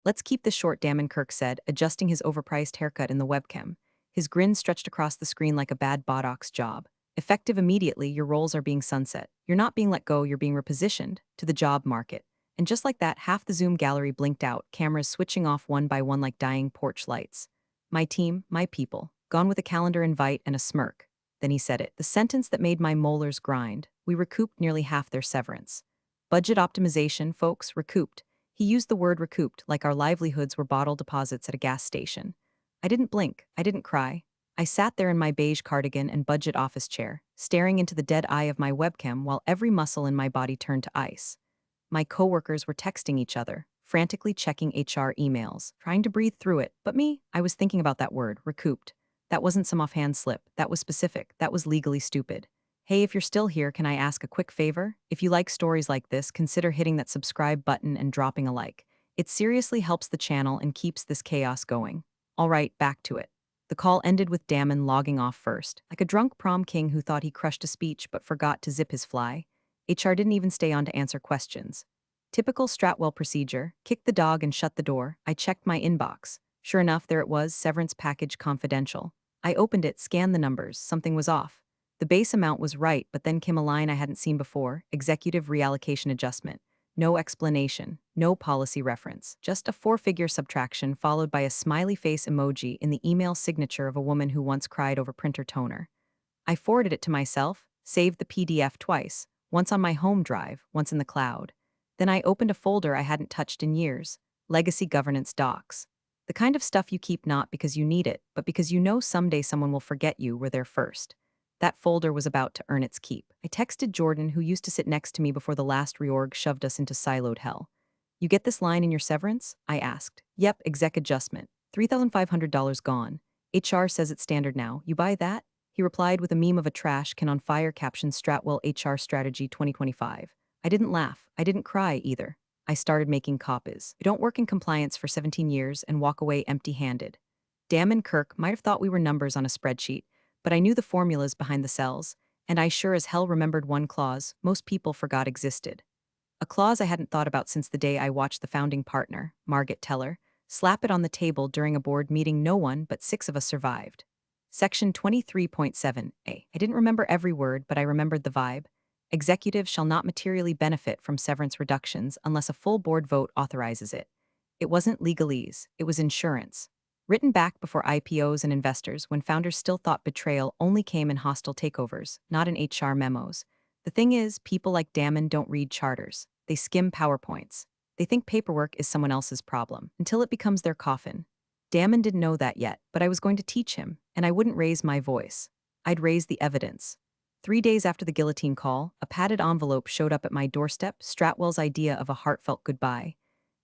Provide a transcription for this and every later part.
Let's keep this short, Damon Kirk said, adjusting his overpriced haircut in the webcam. His grin stretched across the screen like a bad botox job. Effective immediately, your roles are being sunset. You're not being let go, you're being repositioned to the job market. And just like that, half the Zoom gallery blinked out, cameras switching off one by one like dying porch lights. My team, my people, gone with a calendar invite and a smirk. Then he said it, the sentence that made my molars grind. We recouped nearly half their severance. Budget optimization, folks, recouped. He used the word recouped like our livelihoods were bottle deposits at a gas station. I didn't blink, I didn't cry. I sat there in my beige cardigan and budget office chair, staring into the dead eye of my webcam while every muscle in my body turned to ice. My coworkers were texting each other, frantically checking HR emails, trying to breathe through it, but me, I was thinking about that word, recouped. That wasn't some offhand slip, that was specific, that was legally stupid. Hey, if you're still here, can I ask a quick favor? If you like stories like this, consider hitting that subscribe button and dropping a like. It seriously helps the channel and keeps this chaos going. All right, back to it. The call ended with Damon logging off first, like a drunk prom king who thought he crushed a speech but forgot to zip his fly. HR didn't even stay on to answer questions. Typical Stratwell procedure, kick the dog and shut the door. I checked my inbox. Sure enough, there it was, severance package confidential. I opened it, scanned the numbers, something was off. The base amount was right, but then came a line I hadn't seen before, executive reallocation adjustment. No explanation, no policy reference, just a four-figure subtraction followed by a smiley face emoji in the email signature of a woman who once cried over printer toner. I forwarded it to myself, saved the PDF twice, once on my home drive, once in the cloud. Then I opened a folder I hadn't touched in years, Legacy Governance Docs. The kind of stuff you keep not because you need it, but because you know someday someone will forget you were there first. That folder was about to earn its keep. I texted Jordan, who used to sit next to me before the last reorg shoved us into siloed hell. You get this line in your severance? I asked. Yep, exec adjustment. $3,500 gone. HR says it's standard now. You buy that? He replied with a meme of a trash can on fire caption Stratwell HR Strategy 2025. I didn't laugh. I didn't cry either. I started making copies. I don't work in compliance for 17 years and walk away empty-handed. Damon Kirk might have thought we were numbers on a spreadsheet, but I knew the formulas behind the cells, and I sure as hell remembered one clause most people forgot existed. A clause I hadn't thought about since the day I watched the founding partner, Margaret Teller, slap it on the table during a board meeting no one but six of us survived. Section 23.7a. I didn't remember every word, but I remembered the vibe. Executives shall not materially benefit from severance reductions unless a full board vote authorizes it. It wasn't legalese, it was insurance. Written back before IPOs and investors when founders still thought betrayal only came in hostile takeovers, not in HR memos. The thing is, people like Damon don't read charters. They skim PowerPoints. They think paperwork is someone else's problem, until it becomes their coffin. Damon didn't know that yet, but I was going to teach him, and I wouldn't raise my voice. I'd raise the evidence. 3 days after the guillotine call, a padded envelope showed up at my doorstep, Stratwell's idea of a heartfelt goodbye.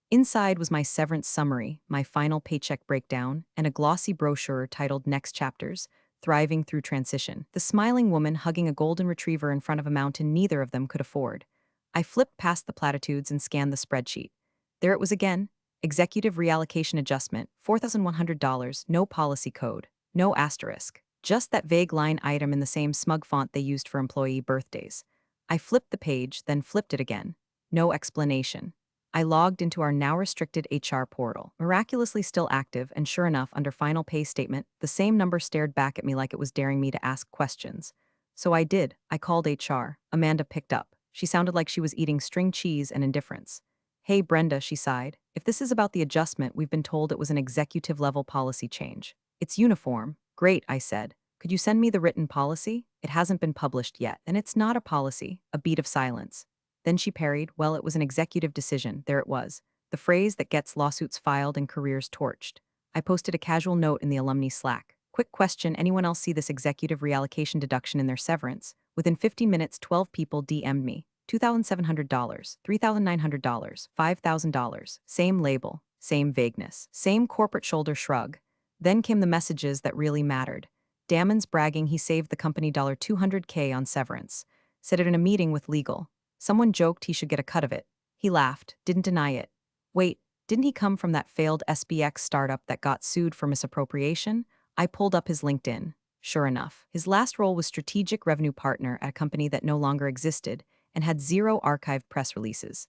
Inside was my severance summary, my final paycheck breakdown, and a glossy brochure titled Next Chapters, Thriving Through Transition. The smiling woman hugging a golden retriever in front of a mountain neither of them could afford. I flipped past the platitudes and scanned the spreadsheet. There it was again, executive reallocation adjustment, $4,100, no policy code, no asterisk. Just that vague line item in the same smug font they used for employee birthdays. I flipped the page, then flipped it again. No explanation. I logged into our now restricted HR portal, miraculously still active, and sure enough, under final pay statement, the same number stared back at me like it was daring me to ask questions. So I did. I called HR. Amanda picked up. She sounded like she was eating string cheese and indifference. Hey, Brenda, she sighed. If this is about the adjustment, we've been told it was an executive-level policy change. It's uniform. Great, I said. Could you send me the written policy? It hasn't been published yet, and it's not a policy. A beat of silence. Then she parried, well, it was an executive decision. There it was. The phrase that gets lawsuits filed and careers torched. I posted a casual note in the alumni Slack. Quick question, anyone else see this executive reallocation deduction in their severance? Within 15 minutes, 12 people DM'd me. $2,700, $3,900, $5,000. Same label, same vagueness, same corporate shoulder shrug. Then came the messages that really mattered. Damon's bragging he saved the company $200K on severance. Said it in a meeting with legal. Someone joked he should get a cut of it. He laughed, didn't deny it. Wait, didn't he come from that failed SBX startup that got sued for misappropriation? I pulled up his LinkedIn. Sure enough, his last role was strategic revenue partner at a company that no longer existed and had zero archived press releases.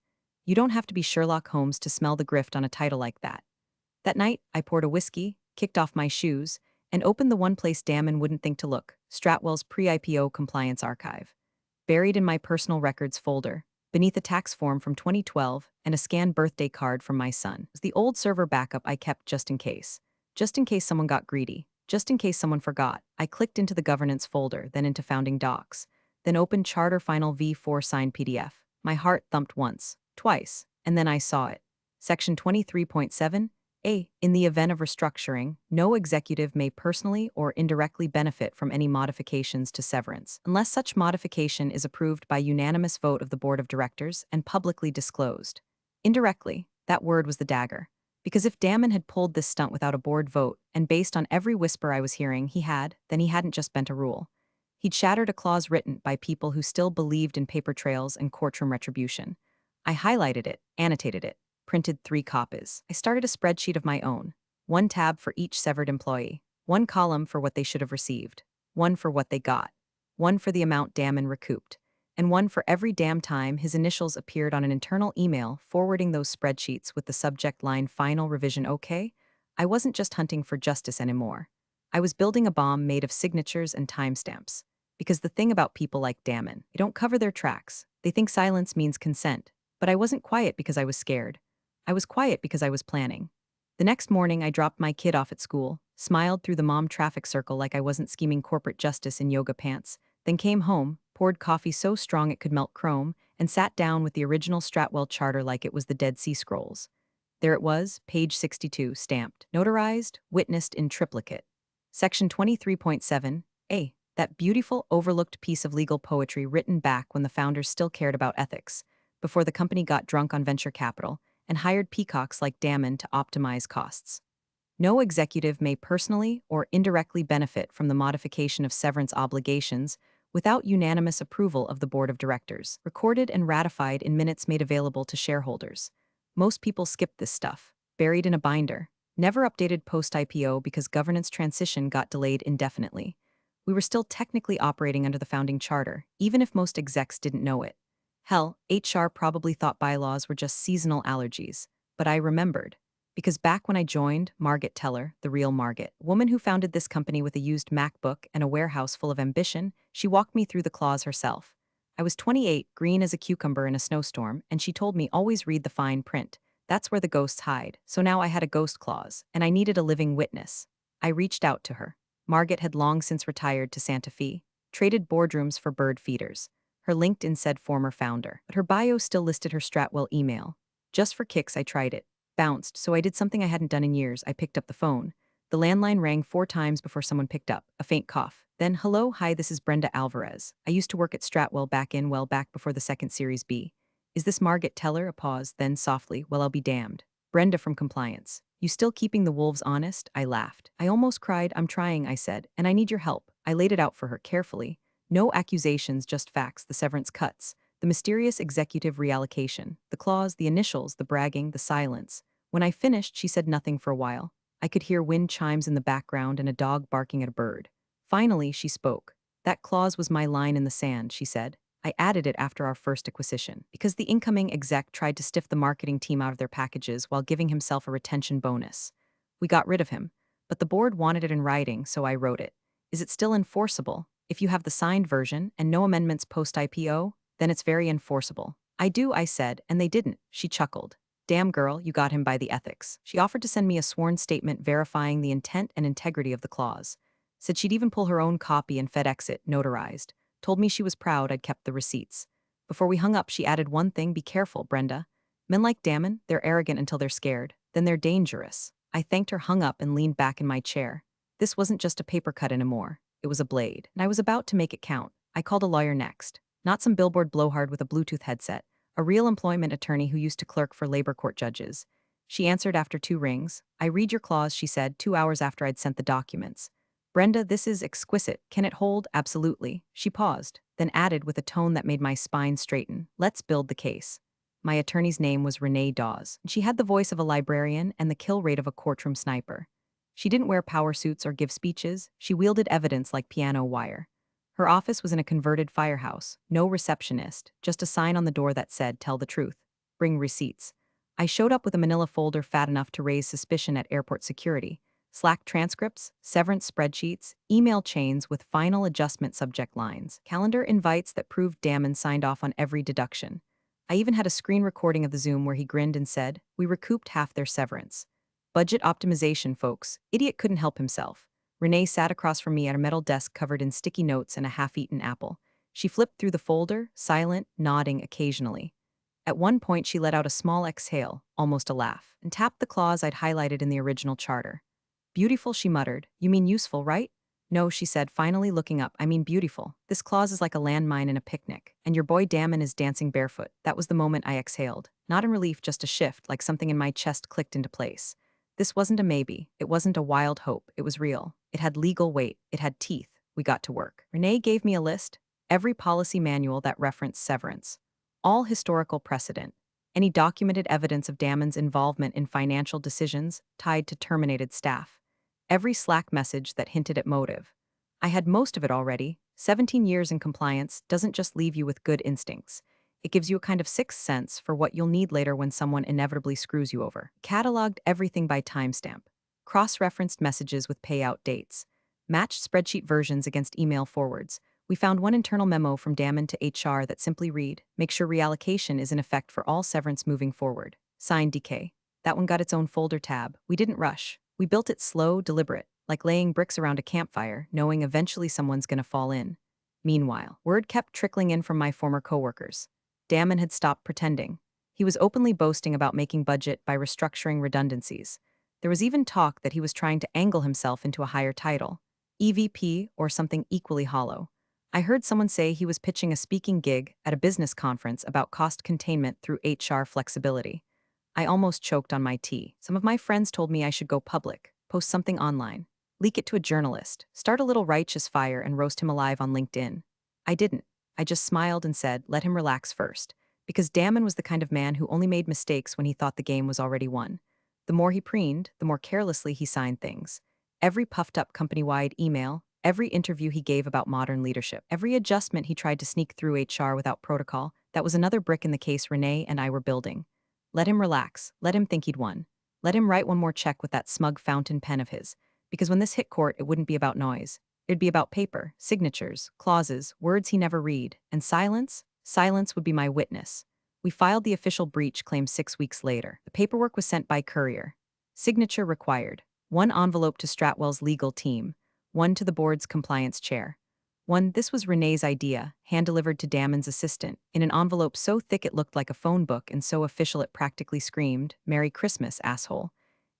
You don't have to be Sherlock Holmes to smell the grift on a title like that. That night, I poured a whiskey, kicked off my shoes, and opened the one place Damon wouldn't think to look, Stratwell's pre-IPO compliance archive. Buried in my personal records folder, beneath a tax form from 2012 and a scanned birthday card from my son, was the old server backup I kept just in case. Just in case someone got greedy. Just in case someone forgot. I clicked into the governance folder, then into founding docs, then opened Charter Final V4 signed PDF. My heart thumped once, twice, and then I saw it. Section 23.7 A. In the event of restructuring, no executive may personally or indirectly benefit from any modifications to severance, unless such modification is approved by unanimous vote of the board of directors and publicly disclosed. Indirectly, that word was the dagger. Because if Damon had pulled this stunt without a board vote, and based on every whisper I was hearing then he hadn't just bent a rule. He'd shattered a clause written by people who still believed in paper trails and courtroom retribution. I highlighted it, annotated it, printed 3 copies. I started a spreadsheet of my own. 1 tab for each severed employee. 1 column for what they should have received. 1 for what they got. 1 for the amount Damon recouped. And 1 for every damn time his initials appeared on an internal email forwarding those spreadsheets with the subject line "Final Revision OK." I wasn't just hunting for justice anymore. I was building a bomb made of signatures and timestamps. Because the thing about people like Damon, they don't cover their tracks. They think silence means consent. But I wasn't quiet because I was scared. I was quiet because I was planning. The next morning, I dropped my kid off at school, smiled through the mom traffic circle like I wasn't scheming corporate justice in yoga pants, then came home, poured coffee so strong it could melt chrome, and sat down with the original Stratwell Charter like it was the Dead Sea Scrolls. There it was, page 62, stamped, notarized, witnessed in triplicate. Section 23.7 A. That beautiful, overlooked piece of legal poetry written back when the founders still cared about ethics, before the company got drunk on venture capital and hired peacocks like Damon to optimize costs. No executive may personally or indirectly benefit from the modification of severance obligations without unanimous approval of the board of directors, recorded and ratified in minutes made available to shareholders. Most people skip this stuff, buried in a binder, never updated post-IPO because governance transition got delayed indefinitely. We were still technically operating under the founding charter, even if most execs didn't know it. Hell, HR probably thought bylaws were just seasonal allergies, but I remembered. Because back when I joined, Margaret Teller, the real Margaret, a woman who founded this company with a used MacBook and a warehouse full of ambition, she walked me through the clause herself. I was 28, green as a cucumber in a snowstorm, and she told me always read the fine print. That's where the ghosts hide. So now I had a ghost clause, and I needed a living witness. I reached out to her. Margaret had long since retired to Santa Fe, traded boardrooms for bird feeders. Her LinkedIn said former founder, but her bio still listed her Stratwell email. Just for kicks, I tried it. Bounced, so I did something I hadn't done in years. I picked up the phone. The landline rang 4 times before someone picked up, a faint cough. Then, "Hello, hi, this is Brenda Alvarez. I used to work at Stratwell back before the second Series B. Is this Margaret Teller?" A pause, then softly, "Well, I'll be damned. Brenda from compliance. You still keeping the wolves honest?" I laughed. I almost cried. "I'm trying," I said, "and I need your help." I laid it out for her carefully. No accusations, just facts, the severance cuts, the mysterious executive reallocation, the clause, the initials, the bragging, the silence. When I finished, she said nothing for a while. I could hear wind chimes in the background and a dog barking at a bird. Finally, she spoke. "That clause was my line in the sand," she said. "I added it after our first acquisition, because the incoming exec tried to stiff the marketing team out of their packages while giving himself a retention bonus. We got rid of him, but the board wanted it in writing, so I wrote it. Is it still enforceable? If you have the signed version and no amendments post-IPO, then it's very enforceable." "I do," I said, and they didn't. She chuckled. "Damn girl, you got him by the ethics." She offered to send me a sworn statement verifying the intent and integrity of the clause. Said she'd even pull her own copy and FedEx it, notarized. Told me she was proud I'd kept the receipts. Before we hung up, she added one thing: "Be careful, Brenda. Men like Damon, they're arrogant until they're scared. Then they're dangerous." I thanked her, hung up, and leaned back in my chair. This wasn't just a paper cut anymore. It was a blade, and I was about to make it count. I called a lawyer next. Not some billboard blowhard with a Bluetooth headset. A real employment attorney who used to clerk for labor court judges. She answered after 2 rings. "I read your clause," she said, 2 hours after I'd sent the documents. "Brenda, this is exquisite. Can it hold?" "Absolutely." She paused, then added with a tone that made my spine straighten, "Let's build the case." My attorney's name was Renee Dawes. She had the voice of a librarian and the kill rate of a courtroom sniper. She didn't wear power suits or give speeches. She wielded evidence like piano wire. Her office was in a converted firehouse, no receptionist, just a sign on the door that said, "Tell the truth." Bring receipts. I showed up with a manila folder fat enough to raise suspicion at airport security. Slack transcripts, severance spreadsheets, email chains with final adjustment subject lines, calendar invites that proved Damon signed off on every deduction. I even had a screen recording of the Zoom where he grinned and said, "We recouped half their severance." Budget optimization, folks. Idiot couldn't help himself. Renee sat across from me at a metal desk covered in sticky notes and a half-eaten apple. She flipped through the folder, silent, nodding occasionally. At one point, she let out a small exhale, almost a laugh, and tapped the clause I'd highlighted in the original charter. "Beautiful," she muttered. "You mean useful, right?" "No," she said, finally looking up. "I mean beautiful. This clause is like a landmine in a picnic, and your boy Damon is dancing barefoot." That was the moment I exhaled. Not in relief, just a shift, like something in my chest clicked into place. This wasn't a maybe. It wasn't a wild hope. It was real. It had legal weight. It had teeth. We got to work. Renee gave me a list. Every policy manual that referenced severance. All historical precedent. Any documented evidence of Damon's involvement in financial decisions tied to terminated staff. Every Slack message that hinted at motive. I had most of it already. 17 years in compliance doesn't just leave you with good instincts. It gives you a kind of sixth sense for what you'll need later when someone inevitably screws you over. Cataloged everything by timestamp. Cross-referenced messages with payout dates. Matched spreadsheet versions against email forwards. We found one internal memo from Damon to HR that simply read, "Make sure reallocation is in effect for all severance moving forward." Signed DK. That one got its own folder tab. We didn't rush. We built it slow, deliberate, like laying bricks around a campfire, knowing eventually someone's gonna fall in. Meanwhile, word kept trickling in from my former coworkers. Damon had stopped pretending. He was openly boasting about making budget by restructuring redundancies. There was even talk that he was trying to angle himself into a higher title, EVP or something equally hollow. I heard someone say he was pitching a speaking gig at a business conference about cost containment through HR flexibility. I almost choked on my tea. Some of my friends told me I should go public, post something online, leak it to a journalist, start a little righteous fire and roast him alive on LinkedIn. I didn't. I just smiled and said, let him relax first, because Damon was the kind of man who only made mistakes when he thought the game was already won. The more he preened, the more carelessly he signed things. Every puffed-up company-wide email, every interview he gave about modern leadership, every adjustment he tried to sneak through HR without protocol, that was another brick in the case Renee and I were building. Let him relax. Let him think he'd won. Let him write one more check with that smug fountain pen of his. Because when this hit court, it wouldn't be about noise. It'd be about paper, signatures, clauses, words he never read, and silence. Silence would be my witness. We filed the official breach claim 6 weeks later. The paperwork was sent by courier. Signature required. One envelope to Stratwell's legal team. One to the board's compliance chair. This was Renee's idea, hand-delivered to Damon's assistant, in an envelope so thick it looked like a phone book and so official it practically screamed, "Merry Christmas, asshole."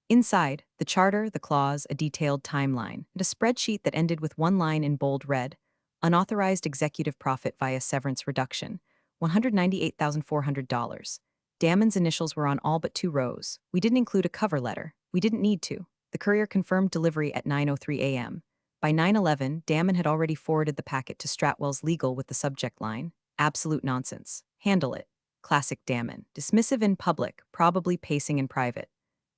Inside, the charter, the clause, a detailed timeline, and a spreadsheet that ended with one line in bold red, unauthorized executive profit via severance reduction, $198,400. Damon's initials were on all but 2 rows. We didn't include a cover letter. We didn't need to. The courier confirmed delivery at 9:03 a.m. By 9:11, Damon had already forwarded the packet to Stratwell's legal with the subject line, "Absolute nonsense. Handle it." Classic Damon. Dismissive in public, probably pacing in private.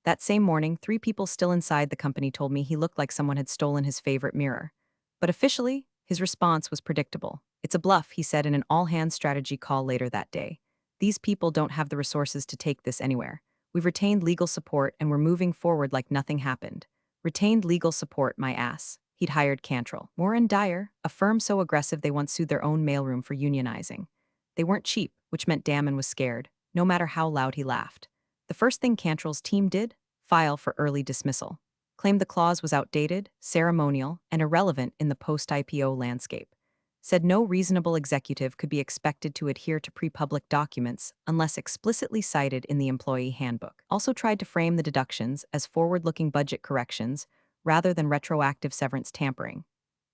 That same morning, 3 people still inside the company told me he looked like someone had stolen his favorite mirror. But officially, his response was predictable. "It's a bluff," he said in an all-hands strategy call later that day. "These people don't have the resources to take this anywhere. We've retained legal support and we're moving forward like nothing happened." Retained legal support, my ass. He'd hired Cantrell. Moore and Dyer, a firm so aggressive they once sued their own mailroom for unionizing. They weren't cheap, which meant Damon was scared, no matter how loud he laughed. The first thing Cantrell's team did? File for early dismissal. Claimed the clause was outdated, ceremonial, and irrelevant in the post-IPO landscape. Said no reasonable executive could be expected to adhere to pre-public documents unless explicitly cited in the employee handbook. Also tried to frame the deductions as forward-looking budget corrections rather than retroactive severance tampering.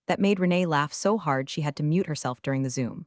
That made Renee laugh so hard she had to mute herself during the Zoom.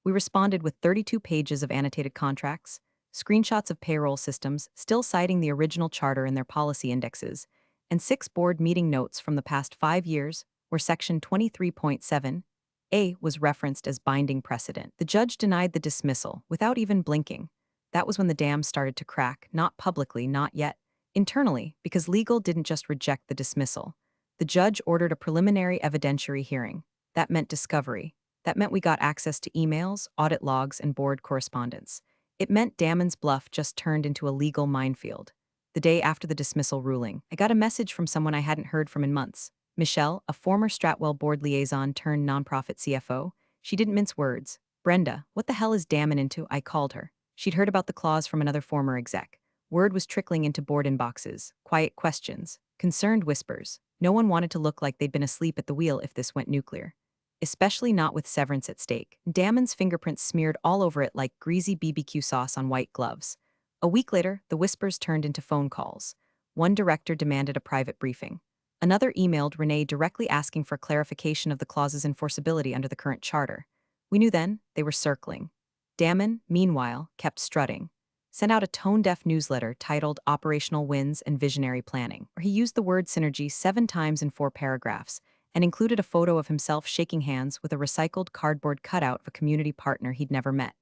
We responded with 32 pages of annotated contracts, screenshots of payroll systems still citing the original charter in their policy indexes, and 6 board meeting notes from the past 5 years where Section 23.7a was referenced as binding precedent. The judge denied the dismissal without even blinking. That was when the dam started to crack, not publicly, not yet. Internally, because legal didn't just reject the dismissal. The judge ordered a preliminary evidentiary hearing. That meant discovery. That meant we got access to emails, audit logs, and board correspondence. It meant Damon's bluff just turned into a legal minefield. The day after the dismissal ruling, I got a message from someone I hadn't heard from in months. Michelle, a former Stratwell board liaison turned nonprofit CFO. She didn't mince words. Brenda, what the hell is Damon into? I called her. She'd heard about the clause from another former exec. Word was trickling into board inboxes, quiet questions, concerned whispers. No one wanted to look like they'd been asleep at the wheel if this went nuclear. Especially not with Severance at stake. Damon's fingerprints smeared all over it like greasy BBQ sauce on white gloves. A week later, the whispers turned into phone calls. One director demanded a private briefing. Another emailed Renee directly asking for clarification of the clause's enforceability under the current charter. We knew then they were circling. Damon, meanwhile, kept strutting. Sent out a tone-deaf newsletter titled Operational Wins and Visionary Planning, where he used the word synergy 7 times in 4 paragraphs, and included a photo of himself shaking hands with a recycled cardboard cutout of a community partner he'd never met.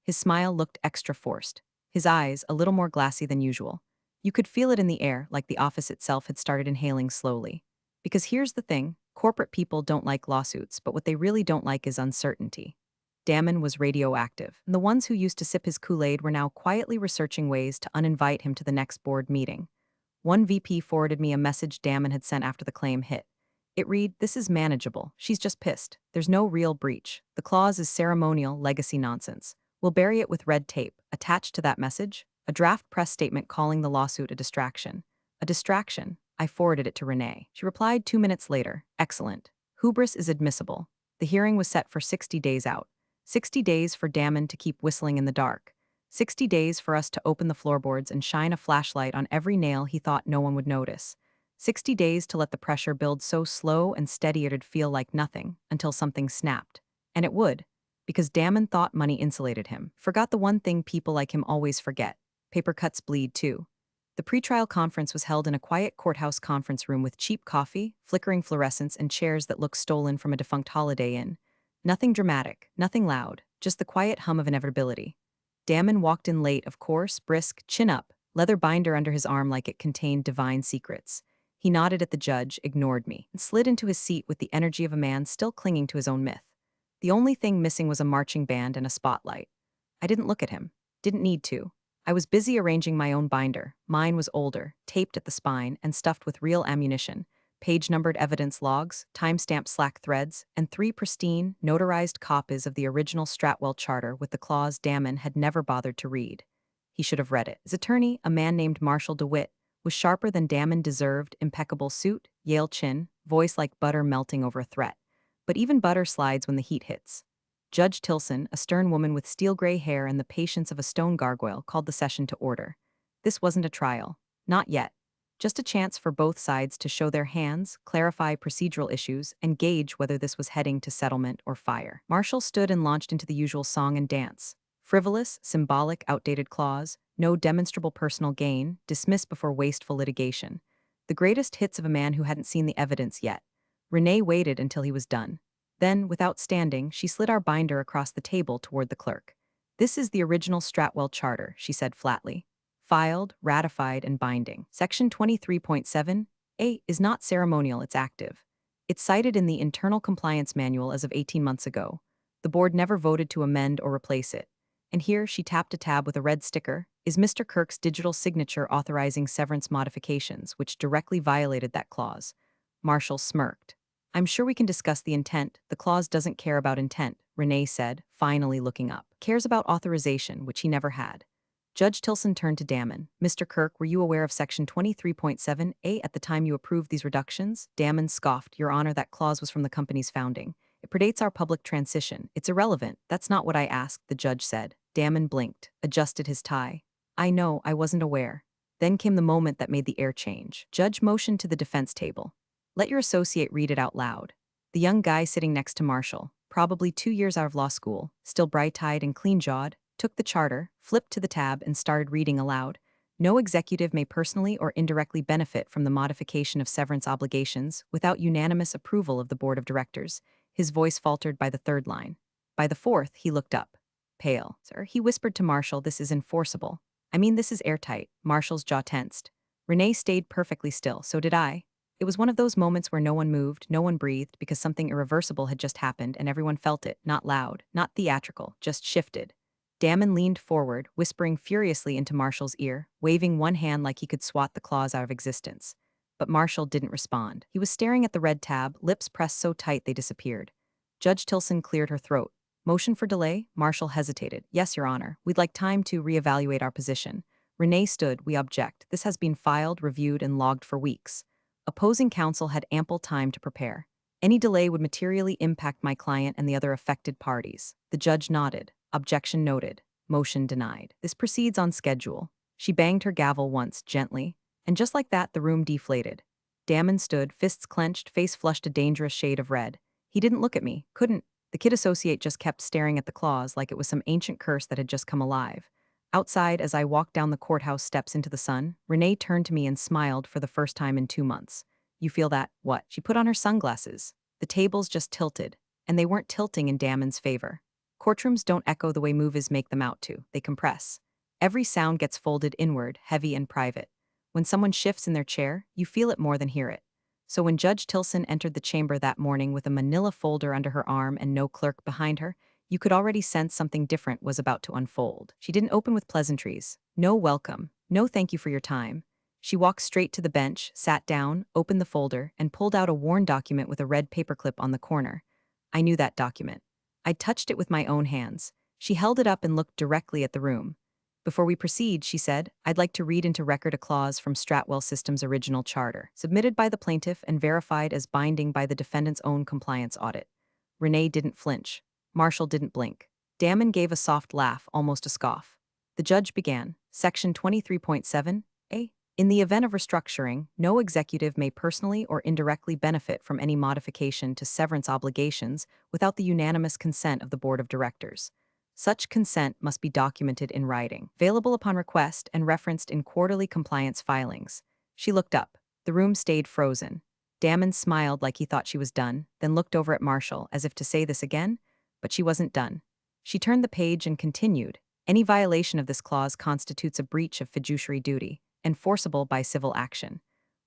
His smile looked extra forced, his eyes a little more glassy than usual. You could feel it in the air, like the office itself had started inhaling slowly. Because here's the thing, corporate people don't like lawsuits, but what they really don't like is uncertainty. Damon was radioactive, and the ones who used to sip his Kool-Aid were now quietly researching ways to uninvite him to the next board meeting. One VP forwarded me a message Damon had sent after the claim hit. It read, "This is manageable. She's just pissed. There's no real breach. The clause is ceremonial legacy nonsense. We'll bury it with red tape." Attached to that message, a draft press statement calling the lawsuit a distraction. A distraction. I forwarded it to Renee. She replied 2 minutes later, "Excellent. Hubris is admissible." The hearing was set for 60 days out. 60 days for Damon to keep whistling in the dark. 60 days for us to open the floorboards and shine a flashlight on every nail he thought no one would notice. 60 days to let the pressure build so slow and steady it'd feel like nothing, until something snapped. And it would, because Damon thought money insulated him. Forgot the one thing people like him always forget. Paper cuts bleed, too. The pretrial conference was held in a quiet courthouse conference room with cheap coffee, flickering fluorescents, and chairs that looked stolen from a defunct Holiday Inn. Nothing dramatic, nothing loud, just the quiet hum of inevitability. Damon walked in late, of course, brisk, chin up, leather binder under his arm like it contained divine secrets. He nodded at the judge, ignored me, and slid into his seat with the energy of a man still clinging to his own myth. The only thing missing was a marching band and a spotlight. I didn't look at him. Didn't need to. I was busy arranging my own binder. Mine was older, taped at the spine, and stuffed with real ammunition. Page-numbered evidence logs, time-stamped Slack threads, and 3 pristine, notarized copies of the original Stratwell charter with the clause Damon had never bothered to read. He should have read it. His attorney, a man named Marshall DeWitt, was sharper than Damon deserved, impeccable suit, Yale chin, voice like butter melting over a threat. But even butter slides when the heat hits. Judge Tilson, a stern woman with steel-gray hair and the patience of a stone gargoyle, called the session to order. This wasn't a trial. Not yet. Just a chance for both sides to show their hands, clarify procedural issues, and gauge whether this was heading to settlement or fire. Marshall stood and launched into the usual song and dance. Frivolous, symbolic, outdated clause, no demonstrable personal gain, dismissed before wasteful litigation. The greatest hits of a man who hadn't seen the evidence yet. Renee waited until he was done. Then, without standing, she slid our binder across the table toward the clerk. "This is the original Stratwell charter," she said flatly. "Filed, ratified, and binding. Section 23.7a is not ceremonial, it's active. It's cited in the Internal Compliance Manual as of 18 months ago. The board never voted to amend or replace it. And here," she tapped a tab with a red sticker, "is Mr. Kirk's digital signature authorizing severance modifications, which directly violated that clause." Marshall smirked. "I'm sure we can discuss the intent. The clause doesn't care about intent," Renee said, finally looking up. "Cares about authorization, which he never had." Judge Tilson turned to Damon. "Mr. Kirk, were you aware of Section 23.7a at the time you approved these reductions?" Damon scoffed. "Your Honor, that clause was from the company's founding. It predates our public transition. It's irrelevant." "That's not what I asked," the judge said. Damon blinked, adjusted his tie. "I know, I wasn't aware." Then came the moment that made the air change. Judge motioned to the defense table. "Let your associate read it out loud." The young guy sitting next to Marshall, probably 2 years out of law school, still bright-eyed and clean-jawed, took the charter, flipped to the tab, and started reading aloud. "No executive may personally or indirectly benefit from the modification of severance obligations without unanimous approval of the board of directors." His voice faltered by the 3rd line. By the 4th, he looked up. Pale. "Sir," he whispered to Marshall, "this is enforceable. I mean, this is airtight." Marshall's jaw tensed. Renee stayed perfectly still, so did I. It was one of those moments where no one moved, no one breathed, because something irreversible had just happened and everyone felt it, not loud, not theatrical, just shifted. Damon leaned forward, whispering furiously into Marshall's ear, waving one hand like he could swat the claws out of existence. But Marshall didn't respond. He was staring at the red tab, lips pressed so tight they disappeared. Judge Tilson cleared her throat. Motion for delay? Marshall hesitated. Yes, Your Honor. We'd like time to reevaluate our position. Renee stood. We object. This has been filed, reviewed, and logged for weeks. Opposing counsel had ample time to prepare. Any delay would materially impact my client and the other affected parties. The judge nodded. Objection noted. Motion denied. This proceeds on schedule. She banged her gavel once, gently, and just like that, the room deflated. Damon stood, fists clenched, face flushed a dangerous shade of red. He didn't look at me, couldn't. The kid associate just kept staring at the claws like it was some ancient curse that had just come alive. Outside, as I walked down the courthouse steps into the sun, Renee turned to me and smiled for the first time in 2 months. You feel that? What? She put on her sunglasses. The tables just tilted, and they weren't tilting in Damon's favor. Courtrooms don't echo the way movies make them out to. They compress. Every sound gets folded inward, heavy and private. When someone shifts in their chair, you feel it more than hear it. So when Judge Tilson entered the chamber that morning with a manila folder under her arm and no clerk behind her, you could already sense something different was about to unfold. She didn't open with pleasantries. No welcome. No thank you for your time. She walked straight to the bench, sat down, opened the folder, and pulled out a worn document with a red paperclip on the corner. I knew that document. I'd touched it with my own hands. She held it up and looked directly at the room. Before we proceed, she said, I'd like to read into record a clause from Stratwell Systems' original charter, submitted by the plaintiff and verified as binding by the defendant's own compliance audit. Renee didn't flinch. Marshall didn't blink. Damon gave a soft laugh, almost a scoff. The judge began, Section 23.7a. In the event of restructuring, no executive may personally or indirectly benefit from any modification to severance obligations without the unanimous consent of the board of directors. Such consent must be documented in writing, available upon request and referenced in quarterly compliance filings. She looked up. The room stayed frozen. Damon smiled like he thought she was done, then looked over at Marshall as if to say this again, but she wasn't done. She turned the page and continued. Any violation of this clause constitutes a breach of fiduciary duty, enforceable by civil action.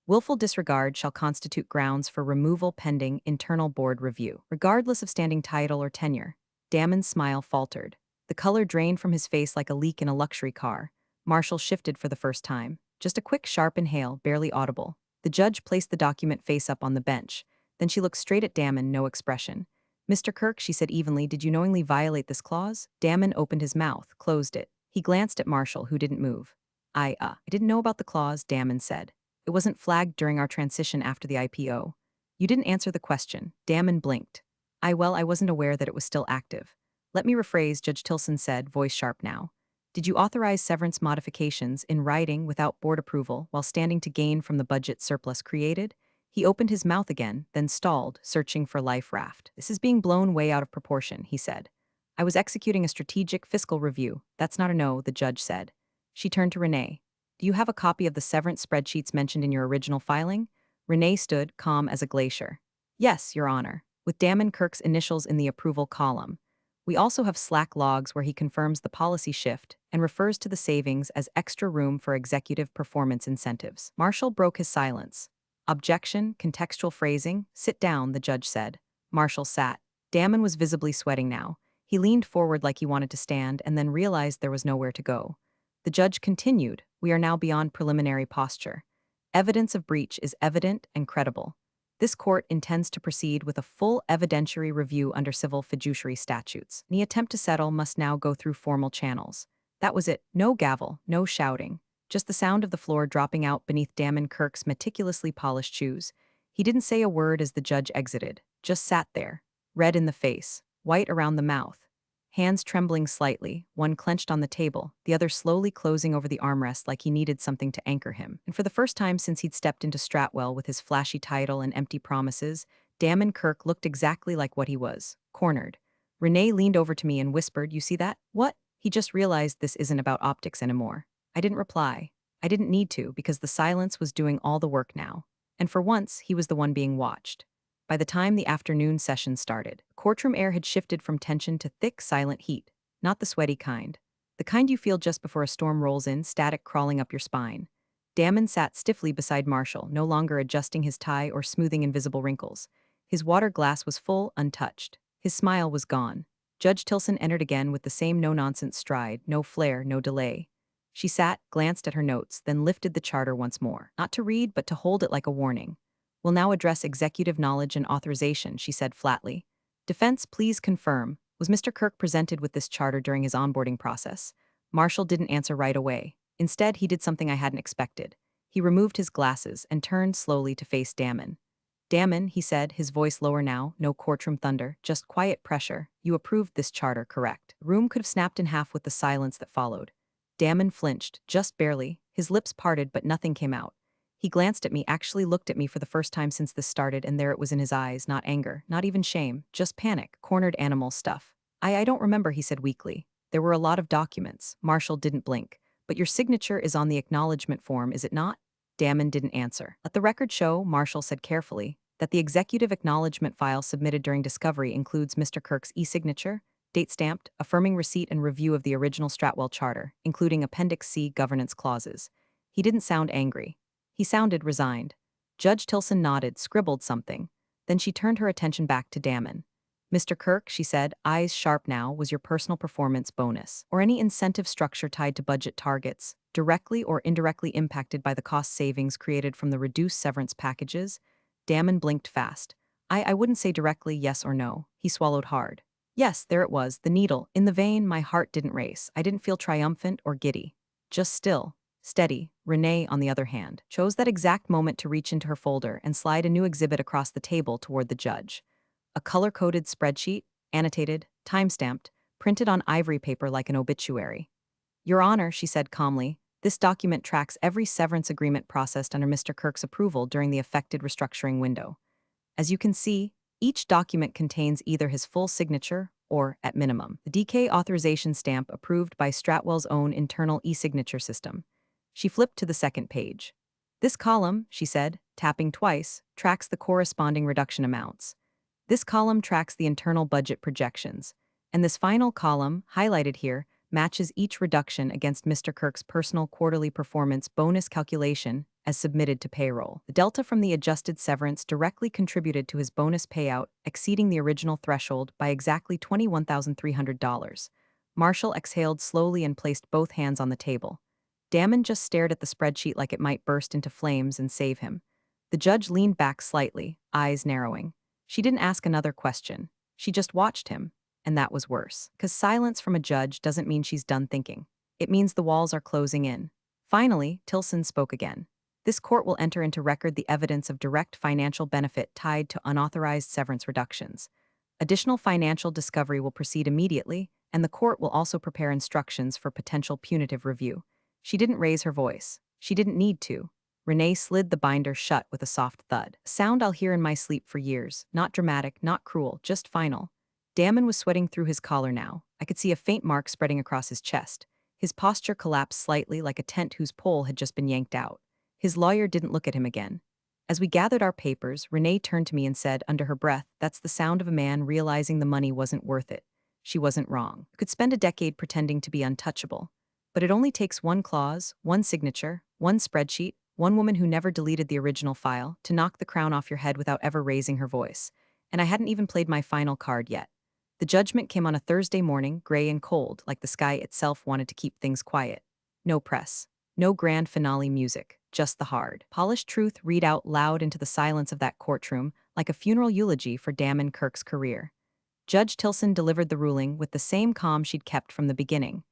Willful disregard shall constitute grounds for removal pending internal board review, regardless of standing title or tenure. Damon's smile faltered. The color drained from his face like a leak in a luxury car. Marshall shifted for the first time. Just a quick, sharp inhale, barely audible. The judge placed the document face up on the bench. Then she looked straight at Damon, no expression. Mr. Kirk, she said evenly, did you knowingly violate this clause? Damon opened his mouth, closed it. He glanced at Marshall, who didn't move. I didn't know about the clause, Damon said. It wasn't flagged during our transition after the IPO. You didn't answer the question. Damon blinked. I wasn't aware that it was still active. Let me rephrase, Judge Tilson said, voice sharp now. Did you authorize severance modifications in writing without board approval while standing to gain from the budget surplus created? He opened his mouth again, then stalled, searching for life raft. This is being blown way out of proportion, he said. I was executing a strategic fiscal review. That's not a no, the judge said. She turned to Renee. Do you have a copy of the severance spreadsheets mentioned in your original filing? Renee stood, calm as a glacier. Yes, Your Honor, with Damon Kirk's initials in the approval column. We also have Slack logs where he confirms the policy shift and refers to the savings as extra room for executive performance incentives. Marshall broke his silence. Objection, contextual phrasing, sit down, the judge said. Marshall sat. Damon was visibly sweating now. He leaned forward like he wanted to stand and then realized there was nowhere to go. The judge continued, we are now beyond preliminary posture. Evidence of breach is evident and credible. This court intends to proceed with a full evidentiary review under civil fiduciary statutes. Any attempt to settle must now go through formal channels. That was it. No gavel, no shouting. Just the sound of the floor dropping out beneath Damon Kirk's meticulously polished shoes. He didn't say a word as the judge exited, just sat there, red in the face, white around the mouth. Hands trembling slightly, one clenched on the table, the other slowly closing over the armrest like he needed something to anchor him. And for the first time since he'd stepped into Stratwell with his flashy title and empty promises, Damon Kirk looked exactly like what he was, cornered. Renee leaned over to me and whispered, you see that? What? He just realized this isn't about optics anymore. I didn't reply. I didn't need to because the silence was doing all the work now. And for once, he was the one being watched. By the time the afternoon session started, courtroom air had shifted from tension to thick, silent heat, not the sweaty kind. The kind you feel just before a storm rolls in, static crawling up your spine. Damon sat stiffly beside Marshall, no longer adjusting his tie or smoothing invisible wrinkles. His water glass was full, untouched. His smile was gone. Judge Tilson entered again with the same no-nonsense stride, no flair, no delay. She sat, glanced at her notes, then lifted the charter once more. Not to read, but to hold it like a warning. "We'll now address executive knowledge and authorization," she said flatly. "Defense, please confirm. Was Mr. Kirk presented with this charter during his onboarding process?" Marshall didn't answer right away. Instead, he did something I hadn't expected. He removed his glasses and turned slowly to face Damon. "Damon," he said, his voice lower now, no courtroom thunder, just quiet pressure, "you approved this charter, correct?" The room could have snapped in half with the silence that followed. Damon flinched, just barely, his lips parted but nothing came out. He glanced at me, actually looked at me for the first time since this started, and there it was in his eyes, not anger, not even shame, just panic, cornered animal stuff. I don't remember," he said weakly. "There were a lot of documents." Marshall didn't blink. "But your signature is on the acknowledgement form, is it not?" Damon didn't answer. "Let the record show," Marshall said carefully, "that the executive acknowledgement file submitted during discovery includes Mr. Kirk's e-signature, date-stamped, affirming receipt and review of the original Stratwell Charter, including Appendix C governance clauses." He didn't sound angry. He sounded resigned. Judge Tilson nodded, scribbled something. Then she turned her attention back to Damon. "Mr. Kirk," she said, eyes sharp now, "was your personal performance bonus, or any incentive structure tied to budget targets, directly or indirectly impacted by the cost savings created from the reduced severance packages?" Damon blinked fast. I wouldn't say directly yes or no." He swallowed hard. "Yes, there it was, the needle, in the vein." My heart didn't race. I didn't feel triumphant or giddy. Just still. Steady. Renee, on the other hand, chose that exact moment to reach into her folder and slide a new exhibit across the table toward the judge. A color-coded spreadsheet, annotated, time-stamped, printed on ivory paper like an obituary. "Your Honor," she said calmly, "this document tracks every severance agreement processed under Mr. Kirk's approval during the affected restructuring window. As you can see, each document contains either his full signature or, at minimum, the DK authorization stamp approved by Stratwell's own internal e-signature system." She flipped to the second page. "This column," she said, tapping twice, "tracks the corresponding reduction amounts. This column tracks the internal budget projections. And this final column, highlighted here, matches each reduction against Mr. Kirk's personal quarterly performance bonus calculation as submitted to payroll. The delta from the adjusted severance directly contributed to his bonus payout, exceeding the original threshold by exactly $21,300. Marshall exhaled slowly and placed both hands on the table. Damon just stared at the spreadsheet like it might burst into flames and save him. The judge leaned back slightly, eyes narrowing. She didn't ask another question. She just watched him. And that was worse. Because silence from a judge doesn't mean she's done thinking. It means the walls are closing in. Finally, Tilson spoke again. "This court will enter into record the evidence of direct financial benefit tied to unauthorized severance reductions. Additional financial discovery will proceed immediately, and the court will also prepare instructions for potential punitive review." She didn't raise her voice. She didn't need to. Renee slid the binder shut with a soft thud. A sound I'll hear in my sleep for years. Not dramatic, not cruel, just final. Damon was sweating through his collar now. I could see a faint mark spreading across his chest. His posture collapsed slightly like a tent whose pole had just been yanked out. His lawyer didn't look at him again. As we gathered our papers, Renee turned to me and said, under her breath, "That's the sound of a man realizing the money wasn't worth it." She wasn't wrong. You could spend a decade pretending to be untouchable. But it only takes one clause, one signature, one spreadsheet, one woman who never deleted the original file, to knock the crown off your head without ever raising her voice. And I hadn't even played my final card yet. The judgment came on a Thursday morning, gray and cold, like the sky itself wanted to keep things quiet. No press. No grand finale music. Just the hard, polished truth read out loud into the silence of that courtroom, like a funeral eulogy for Damon Kirk's career. Judge Tilson delivered the ruling with the same calm she'd kept from the beginning.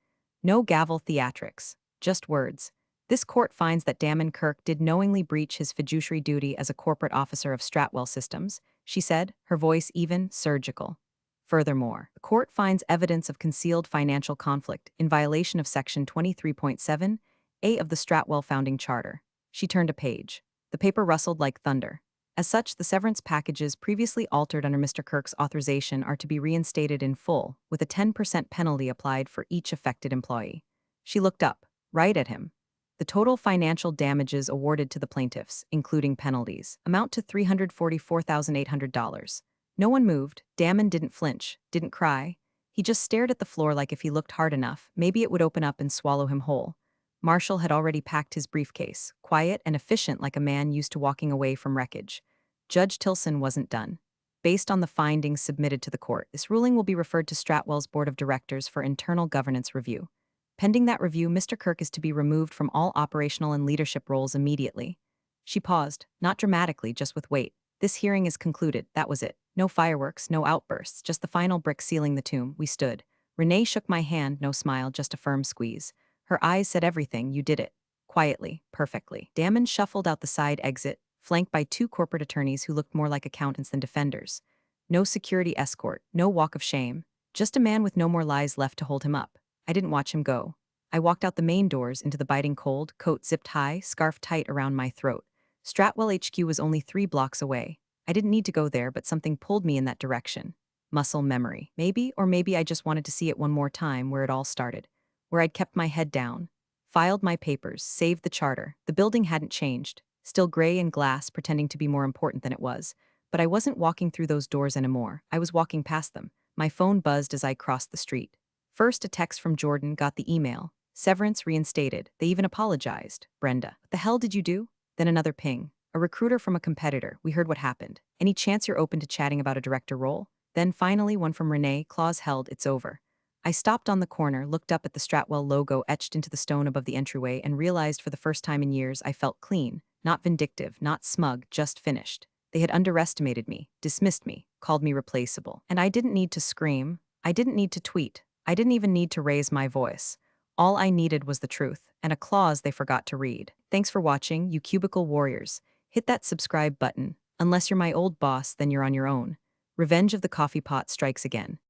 No gavel theatrics. Just words. "This court finds that Damon Kirk did knowingly breach his fiduciary duty as a corporate officer of Stratwell Systems," she said, her voice even, surgical. "Furthermore, the court finds evidence of concealed financial conflict in violation of Section 23.7a of the Stratwell Founding Charter." She turned a page. The paper rustled like thunder. "As such, the severance packages previously altered under Mr. Kirk's authorization are to be reinstated in full, with a 10% penalty applied for each affected employee." She looked up, right at him. "The total financial damages awarded to the plaintiffs, including penalties, amount to $344,800. No one moved. Damon didn't flinch, didn't cry. He just stared at the floor like if he looked hard enough, maybe it would open up and swallow him whole. Marshall had already packed his briefcase, quiet and efficient like a man used to walking away from wreckage. Judge Tilson wasn't done. based on the findings submitted to the court. This ruling will be referred to Stratwell's Board of Directors for internal governance review. Pending that review, Mr. Kirk is to be removed from all operational and leadership roles immediately. She paused, not dramatically, just with weight. This hearing is concluded, that was it. No fireworks, no outbursts, just the final brick sealing the tomb. We stood. Renee shook my hand, no smile, just a firm squeeze. Her eyes said everything, you did it. Quietly, perfectly. Damon shuffled out the side exit, flanked by two corporate attorneys who looked more like accountants than defenders. No security escort, no walk of shame. Just a man with no more lies left to hold him up. I didn't watch him go. I walked out the main doors into the biting cold, coat zipped high, scarf tight around my throat. Stratwell HQ was only 3 blocks away. I didn't need to go there, but something pulled me in that direction. Muscle memory. Maybe, or maybe I just wanted to see it one more time where it all started. Where I'd kept my head down. Filed my papers, saved the charter. The building hadn't changed. Still gray and glass, pretending to be more important than it was. But I wasn't walking through those doors anymore. I was walking past them. My phone buzzed as I crossed the street. First, a text from Jordan, got the email. Severance reinstated. They even apologized. Brenda, what the hell did you do? Then another ping. A recruiter from a competitor. We heard what happened. Any chance you're open to chatting about a director role? Then finally one from Renee, claws held, it's over. I stopped on the corner, looked up at the Stratwell logo etched into the stone above the entryway, and realized for the first time in years I felt clean. Not vindictive, not smug, just finished. They had underestimated me, dismissed me, called me replaceable. And I didn't need to scream. I didn't need to tweet. I didn't even need to raise my voice. All I needed was the truth, and a clause they forgot to read. Thanks for watching, you cubicle warriors. Hit that subscribe button. Unless you're my old boss, then you're on your own. Revenge of the coffee pot strikes again.